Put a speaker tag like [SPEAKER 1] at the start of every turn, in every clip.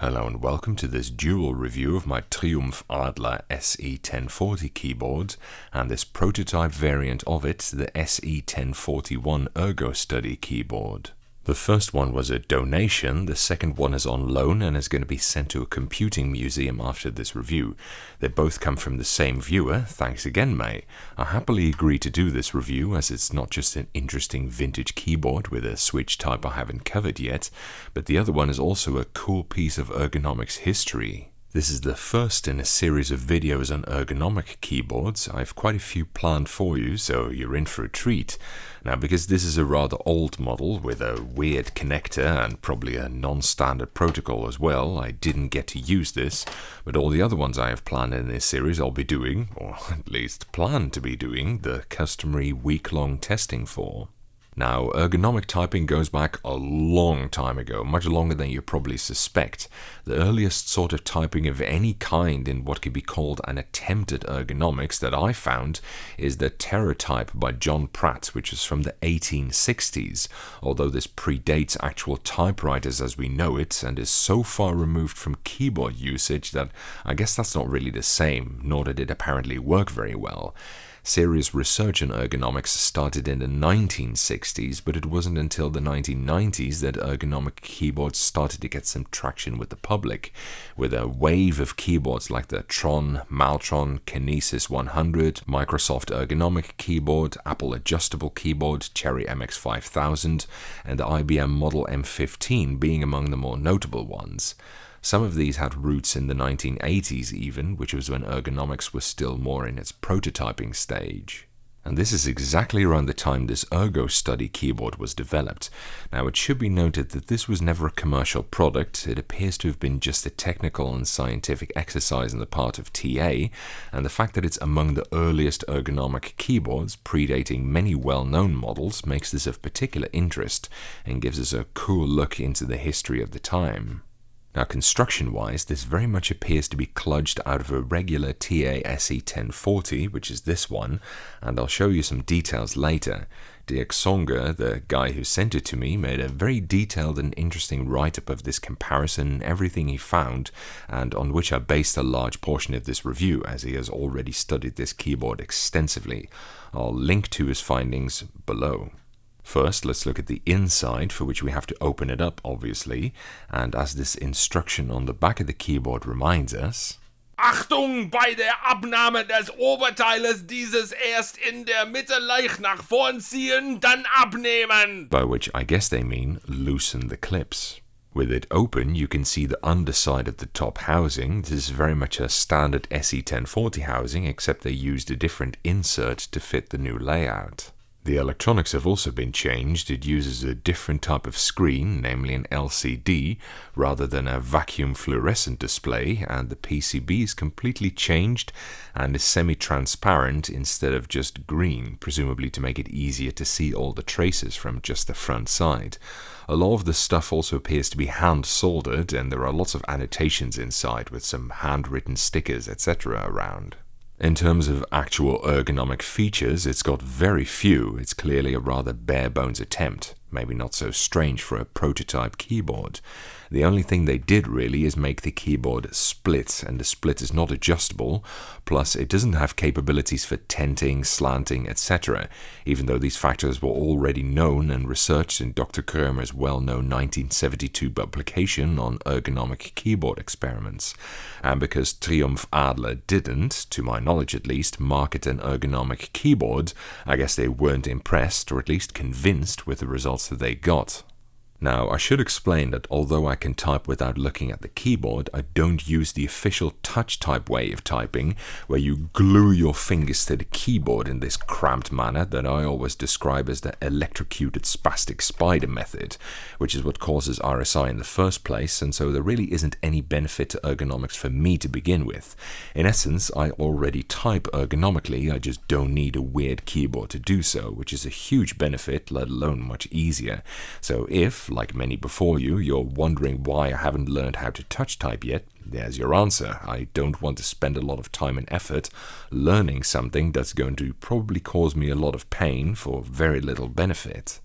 [SPEAKER 1] Hello and welcome to this dual review of my Triumph-Adler SE 1040 keyboard and this prototype variant of it, the SE 1041 Ergo Study keyboard. The first one was a donation, the second one is on loan and is going to be sent to a computing museum after this review. They both come from the same viewer, thanks again May. I happily agree to do this review as it's not just an interesting vintage keyboard with a switch type I haven't covered yet, but the other one is also a cool piece of ergonomics history. This is the first in a series of videos on ergonomic keyboards. I have quite a few planned for you, so you're in for a treat. Now, because this is a rather old model with a weird connector and probably a non-standard protocol as well, I didn't get to use this, but all the other ones I have planned in this series I'll be doing, or at least plan to be doing, the customary week-long testing for. Now, ergonomic typing goes back a long time ago, much longer than you probably suspect. The earliest sort of typing of any kind in what could be called an attempt at ergonomics that I found is the Terratype by John Pratt, which is from the 1860s, although this predates actual typewriters as we know it and is so far removed from keyboard usage that I guess that's not really the same, nor did it apparently work very well. Serious research on ergonomics started in the 1960s, but it wasn't until the 1990s that ergonomic keyboards started to get some traction with the public, with a wave of keyboards like the Tron, Maltron, Kinesis 100, Microsoft ergonomic keyboard, Apple adjustable keyboard, Cherry MX 5000, and the IBM Model M15 being among the more notable ones. Some of these had roots in the 1980s even, which was when ergonomics was still more in its prototyping stage. And this is exactly around the time this Ergo Study keyboard was developed. Now, it should be noted that this was never a commercial product. It appears to have been just a technical and scientific exercise on the part of TA, and the fact that it's among the earliest ergonomic keyboards, predating many well-known models, makes this of particular interest and gives us a cool look into the history of the time. Now, construction-wise, this very much appears to be kludged out of a regular TA SE 1040, which is this one, and I'll show you some details later. Dirk Songer, the guy who sent it to me, made a very detailed and interesting write-up of this comparison, everything he found, and on which I based a large portion of this review, as he has already studied this keyboard extensively. I'll link to his findings below. First, let's look at the inside, for which we have to open it up, obviously, and as this instruction on the back of the keyboard reminds us,
[SPEAKER 2] Achtung bei der Abnahme des Oberteiles dieses erst in der Mitte leicht nach vorn ziehen, dann abnehmen.
[SPEAKER 1] By which I guess they mean loosen the clips. With it open, you can see the underside of the top housing. This is very much a standard SE 1040 housing, except they used a different insert to fit the new layout. The electronics have also been changed. It uses a different type of screen, namely an LCD, rather than a vacuum fluorescent display, and the PCB is completely changed and is semi-transparent instead of just green, presumably to make it easier to see all the traces from just the front side. A lot of the stuff also appears to be hand-soldered, and there are lots of annotations inside with some handwritten stickers, etc. around. In terms of actual ergonomic features, it's got very few. It's clearly a rather bare-bones attempt, maybe not so strange for a prototype keyboard. The only thing they did really is make the keyboard split, and the split is not adjustable, plus it doesn't have capabilities for tenting, slanting, etc., even though these factors were already known and researched in Dr. Kramer's well-known 1972 publication on ergonomic keyboard experiments. And because Triumph-Adler didn't, to my knowledge at least, market an ergonomic keyboard, I guess they weren't impressed, or at least convinced, with the results that they got. Now, I should explain that although I can type without looking at the keyboard, I don't use the official touch-type way of typing, where you glue your fingers to the keyboard in this cramped manner that I always describe as the electrocuted spastic spider method, which is what causes RSI in the first place, and so there really isn't any benefit to ergonomics for me to begin with. In essence, I already type ergonomically, I just don't need a weird keyboard to do so, which is a huge benefit, let alone much easier. So if, like many before you, you're wondering why I haven't learned how to touch type yet, there's your answer. I don't want to spend a lot of time and effort learning something that's going to probably cause me a lot of pain for very little benefit.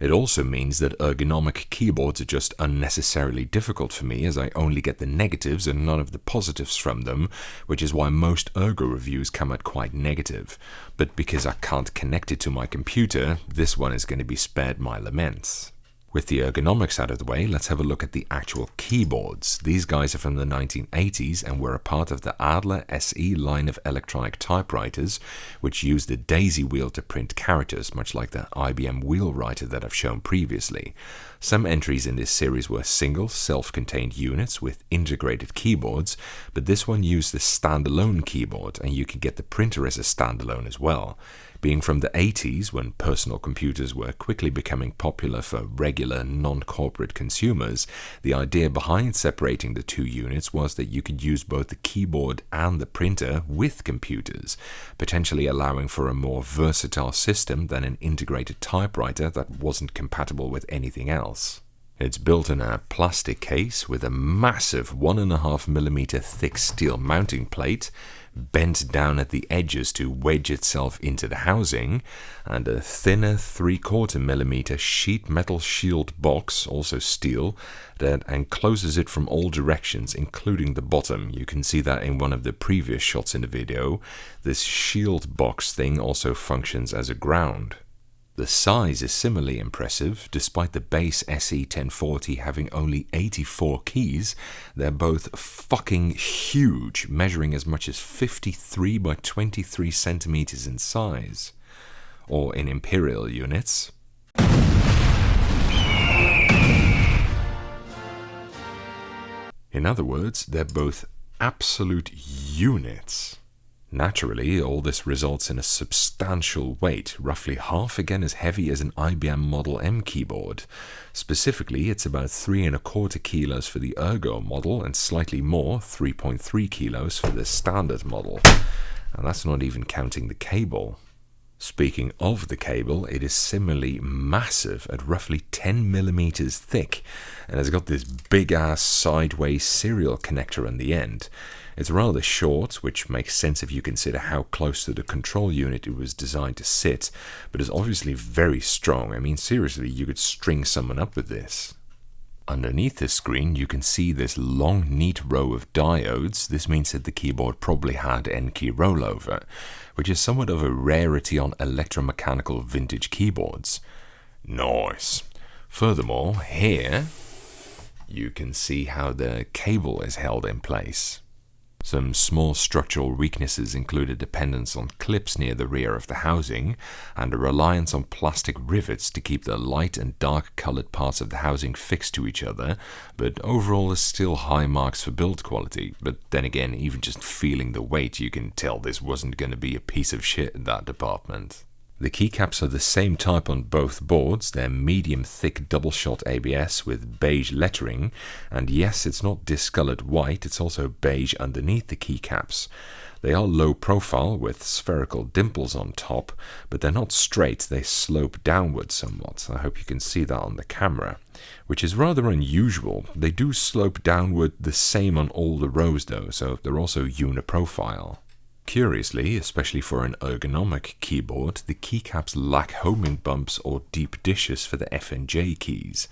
[SPEAKER 1] It also means that ergonomic keyboards are just unnecessarily difficult for me, as I only get the negatives and none of the positives from them, which is why most ergo reviews come out quite negative. But because I can't connect it to my computer, this one is going to be spared my laments. With the ergonomics out of the way, let's have a look at the actual keyboards. These guys are from the 1980s and were a part of the Adler SE line of electronic typewriters, which used the daisy wheel to print characters, much like the IBM wheelwriter that I've shown previously. Some entries in this series were single, self-contained units with integrated keyboards, but this one used the standalone keyboard, and you could get the printer as a standalone as well. Being from the 80s, when personal computers were quickly becoming popular for regular, non-corporate consumers, the idea behind separating the two units was that you could use both the keyboard and the printer with computers, potentially allowing for a more versatile system than an integrated typewriter that wasn't compatible with anything else. It's built in a plastic case with a massive 1.5mm thick steel mounting plate, bent down at the edges to wedge itself into the housing, and a thinner 3/4mm sheet metal shield box, also steel, that encloses it from all directions, including the bottom. You can see that in one of the previous shots in the video. This shield box thing also functions as a ground. The size is similarly impressive. Despite the base SE 1040 having only 84 keys, they're both fucking huge, measuring as much as 53 by 23 centimeters in size, or in imperial units. In other words, they're both absolute units. Naturally, all this results in a substantial weight, roughly half again as heavy as an IBM Model M keyboard. Specifically, it's about 3¼ kilos for the Ergo model and slightly more, 3.3 kilos for the standard model. And that's not even counting the cable. Speaking of the cable, it is similarly massive at roughly 10mm thick, and has got this big-ass sideways serial connector on the end. It's rather short, which makes sense if you consider how close to the control unit it was designed to sit, but is obviously very strong. I mean, seriously, you could string someone up with this. Underneath the screen, you can see this long, neat row of diodes. This means that the keyboard probably had N-key rollover, which is somewhat of a rarity on electromechanical vintage keyboards. Nice. Furthermore, here, you can see how the cable is held in place. Some small structural weaknesses include a dependence on clips near the rear of the housing and a reliance on plastic rivets to keep the light and dark colored parts of the housing fixed to each other, but overall is still high marks for build quality. But then again, even just feeling the weight, you can tell this wasn't going to be a piece of shit in that department. The keycaps are the same type on both boards. They're medium-thick double-shot ABS with beige lettering, and yes, it's not discolored white, it's also beige underneath the keycaps. They are low profile with spherical dimples on top, but they're not straight, they slope downwards somewhat. I hope you can see that on the camera, which is rather unusual. They do slope downward the same on all the rows though, so they're also uniprofile. Curiously, especially for an ergonomic keyboard, the keycaps lack homing bumps or deep dishes for the F and J keys.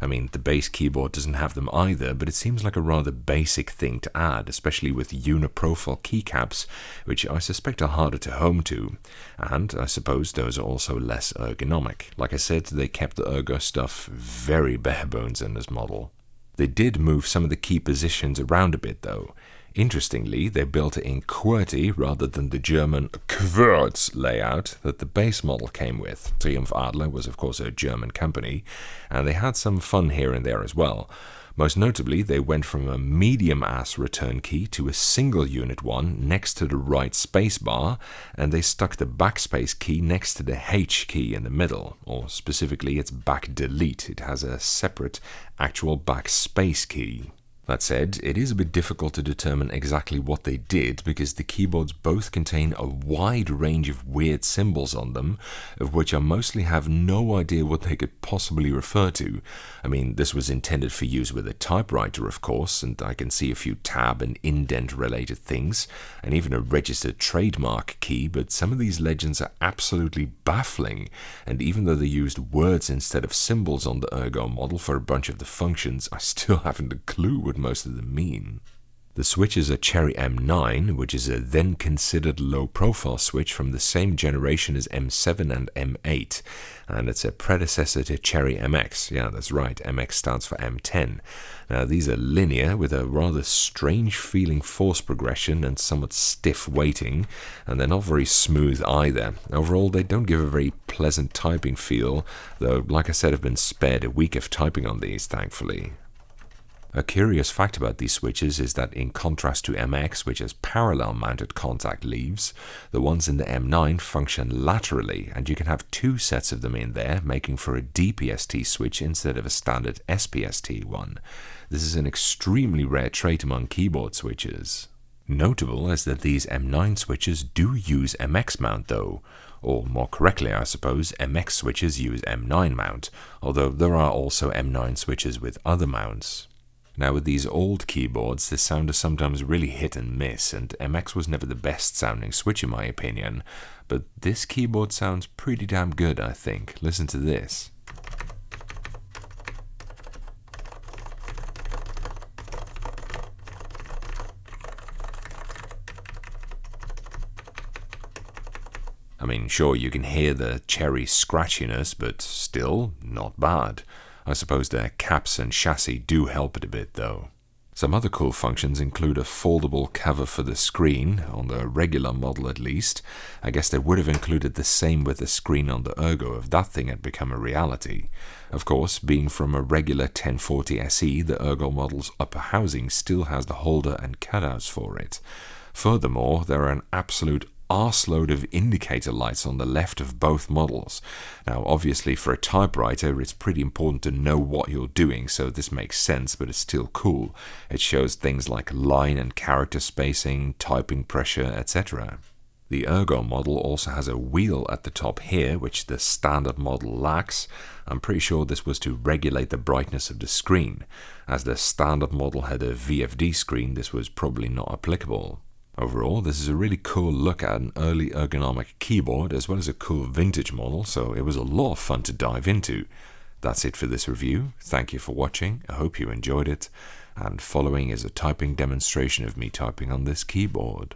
[SPEAKER 1] I mean, the base keyboard doesn't have them either, but it seems like a rather basic thing to add, especially with uniprofile keycaps, which I suspect are harder to home to. And I suppose those are also less ergonomic. Like I said, they kept the ergo stuff very bare bones in this model. They did move some of the key positions around a bit though. Interestingly, they built it in QWERTY rather than the German Querz layout that the base model came with. Triumph-Adler was of course a German company, and they had some fun here and there as well. Most notably, they went from a medium-ass return key to a single unit one next to the right spacebar, and they stuck the backspace key next to the H key in the middle, or specifically its back delete. It has a separate actual backspace key. That said, it is a bit difficult to determine exactly what they did because the keyboards both contain a wide range of weird symbols on them, of which I mostly have no idea what they could possibly refer to. I mean, this was intended for use with a typewriter, of course, and I can see a few tab and indent related things, and even a registered trademark key, but some of these legends are absolutely baffling, and even though they used words instead of symbols on the Ergo model for a bunch of the functions, I still haven't a clue what most of them mean. The switches are Cherry M9, which is a then considered low-profile switch from the same generation as M7 and M8, and it's a predecessor to Cherry MX. Yeah, that's right, MX stands for M10. Now, these are linear with a rather strange feeling force progression and somewhat stiff weighting, and they're not very smooth either. Overall, they don't give a very pleasant typing feel, though, like I said, I've been spared a week of typing on these, thankfully. A curious fact about these switches is that in contrast to MX, which has parallel mounted contact leaves, the ones in the M9 function laterally, and you can have two sets of them in there, making for a DPST switch instead of a standard SPST one. This is an extremely rare trait among keyboard switches. Notable is that these M9 switches do use MX mount though, or more correctly I suppose, MX switches use M9 mount, although there are also M9 switches with other mounts. Now with these old keyboards, the sound is sometimes really hit and miss, and MX was never the best sounding switch in my opinion, but this keyboard sounds pretty damn good, I think. Listen to this. I mean, sure, you can hear the cherry scratchiness, but still, not bad. I suppose their caps and chassis do help it a bit though. Some other cool functions include a foldable cover for the screen, on the regular model at least. I guess they would have included the same with the screen on the Ergo if that thing had become a reality. Of course, being from a regular 1040 SE, the Ergo model's upper housing still has the holder and cutouts for it. Furthermore, there are an absolute arseload of indicator lights on the left of both models. Now obviously for a typewriter it's pretty important to know what you're doing, so this makes sense, but it's still cool. It shows things like line and character spacing, typing pressure, etc. The Ergo model also has a wheel at the top here, which the standard model lacks. I'm pretty sure this was to regulate the brightness of the screen. As the standard model had a VFD screen, this was probably not applicable. Overall, this is a really cool look at an early ergonomic keyboard as well as a cool vintage model, so it was a lot of fun to dive into. That's it for this review. Thank you for watching. I hope you enjoyed it. And following is a typing demonstration of me typing on this keyboard.